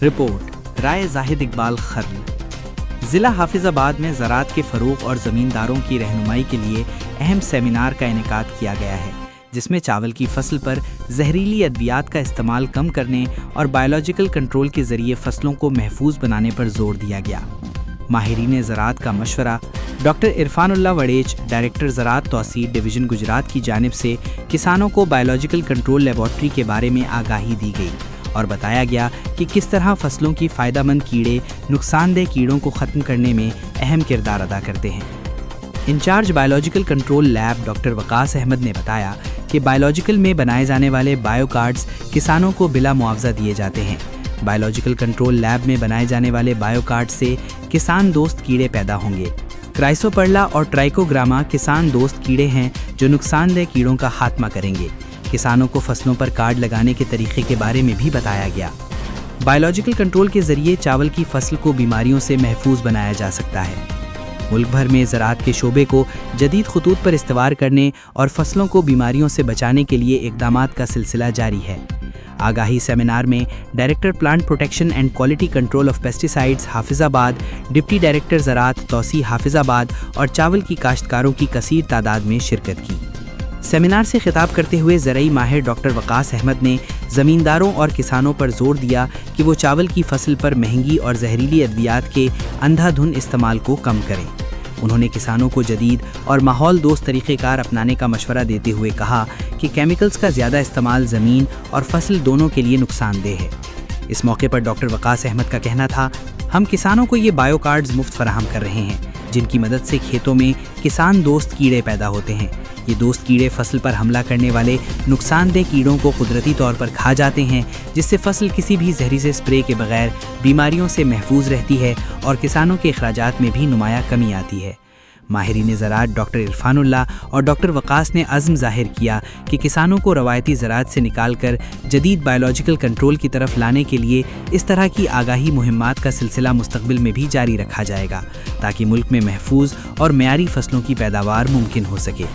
Report رائے زاہد اقبال خرل۔ ضلع حافظ آباد میں زراعت کے فروغ اور زمینداروں کی رہنمائی کے لیے اہم سیمینار کا انعقاد کیا گیا ہے، جس میں چاول کی فصل پر زہریلی ادویات کا استعمال کم کرنے اور بایولوجیکل کنٹرول کے ذریعے فصلوں کو محفوظ بنانے پر زور دیا گیا۔ ماہرین زراعت کا مشورہ ڈاکٹر عرفان اللہ وڑیچ، ڈائریکٹر زراعت توسیع ڈویژن گجرات کی جانب سے کسانوں کو بایولوجیکل کنٹرول لیبارٹری کے بارے میں آگاہی دی گئی اور بتایا گیا کہ کس طرح فصلوں کی فائدہ مند کیڑے نقصان دہ کیڑوں کو ختم کرنے میں اہم کردار ادا کرتے ہیں۔ In charge biological control lab doctor Waqas Ahmad نے بتایا کہ بایولوجیکل میں بنائے جانے والے بایو کارڈز کسانوں کو بلا معاوضہ دیے جاتے ہیں۔ بایولوجیکل کنٹرول لیب میں بنائے جانے والے بایو کارڈ سے کسان دوست کیڑے پیدا ہوں گے۔ کرائسوپرلا اور ٹرائکوگراما کسان دوست کیڑے ہیں جو نقصان دہ کیڑوں کا خاتمہ کریں گے۔ کسانوں کو فصلوں پر کارڈ لگانے کے طریقے کے بارے میں بھی بتایا گیا۔ بایولوجیکل کنٹرول کے ذریعے چاول کی فصل کو بیماریوں سے محفوظ بنایا جا سکتا ہے۔ ملک بھر میں زراعت کے شعبے کو جدید خطوط پر استوار کرنے اور فصلوں کو بیماریوں سے بچانے کے لیے اقدامات کا سلسلہ جاری ہے۔ آگاہی سیمینار میں director plant protection and quality control of pesticides Hafizabad, deputy director زراعت توسیع حافظ آباد اور چاول کی کاشتکاروں کی کثیر تعداد میں شرکت کی۔ سیمینار سے خطاب کرتے ہوئے زرعی ماہر ڈاکٹر وقاص احمد نے زمینداروں اور کسانوں پر زور دیا کہ وہ چاول کی فصل پر مہنگی اور زہریلی ادویات کے اندھا دھن استعمال کو کم کریں۔ انہوں نے کسانوں کو جدید اور ماحول دوست طریقہ کار اپنانے کا مشورہ دیتے ہوئے کہا کہ کیمیکلز کا زیادہ استعمال زمین اور فصل دونوں کے لیے نقصان دہ ہے۔ اس موقع پر ڈاکٹر وقاص احمد کا کہنا تھا، ہم کسانوں کو یہ بایو کارڈز مفت فراہم کر رہے ہیں، جن کی مدد سے کھیتوں میں کسان دوست کیڑے پیدا ہوتے ہیں۔ یہ دوست کیڑے فصل پر حملہ کرنے والے نقصان دہ کیڑوں کو قدرتی طور پر کھا جاتے ہیں، جس سے فصل کسی بھی زہریلے اسپرے کے بغیر بیماریوں سے محفوظ رہتی ہے اور کسانوں کے اخراجات میں بھی نمایاں کمی آتی ہے۔ ماہرین زراعت ڈاکٹر عرفان اللہ اور ڈاکٹر وقاص نے عزم ظاہر کیا کہ کسانوں کو روایتی زراعت سے نکال کر جدید بایولوجیکل کنٹرول کی طرف لانے کے لیے اس طرح کی آگاہی مہمات کا سلسلہ مستقبل میں بھی جاری رکھا جائے گا، تاکہ ملک میں محفوظ اور معیاری فصلوں کی پیداوار ممکن ہو سکے۔